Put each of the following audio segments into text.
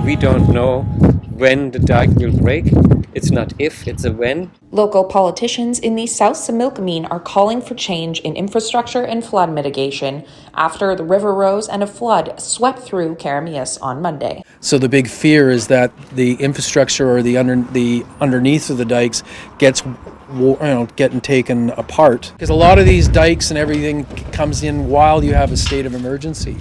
we don't know when the dike will break. It's not if, it's a when. Local politicians in the South Similkameen are calling for change in infrastructure and flood mitigation after the river rose and a flood swept through Keremeos on Monday. So the big fear is that the infrastructure or the underneath of the dikes gets getting taken apart, because a lot of these dikes and everything comes in while you have a state of emergency.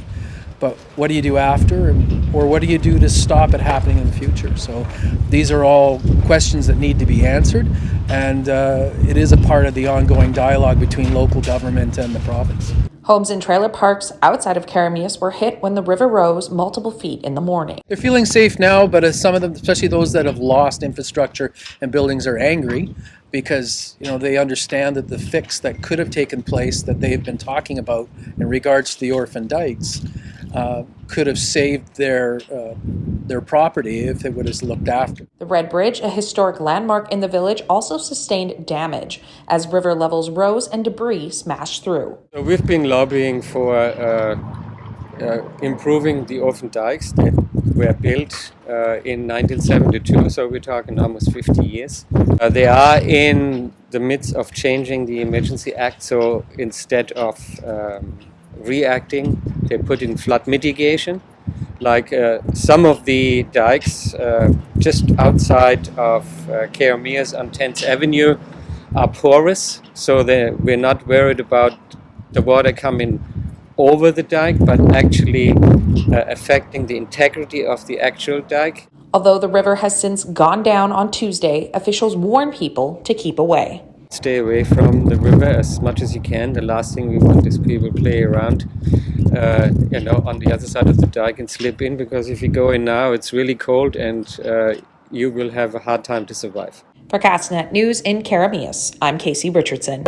But what do you do after, or what do you do to stop it happening in the future? So these are all questions that need to be answered, and it is a part of the ongoing dialogue between local government and the province. Homes and trailer parks outside of Keremeos were hit when the river rose multiple feet in the morning. They're feeling safe now, but some of them, especially those that have lost infrastructure and buildings, are angry because they understand that the fix that could have taken place that they have been talking about in regards to the orphan dikes could have saved their property if it would have looked after. The Red Bridge, a historic landmark in the village, also sustained damage as river levels rose and debris smashed through. So we've been lobbying for improving the orphan dikes that were built in 1972, so we're talking almost 50 years. They are in the midst of changing the Emergency Act, so instead of reacting, they put in flood mitigation. Like some of the dikes just outside of Keremeos on 10th Avenue are porous, so we're not worried about the water coming over the dike, but actually affecting the integrity of the actual dike. Although the river has since gone down on Tuesday, officials warn people to keep away. Stay away from the river as much as you can. The last thing we want is people play around on the other side of the dike and slip in, because if you go in now, it's really cold and you will have a hard time to survive. For Castanet News in Keremeos, I'm Casey Richardson.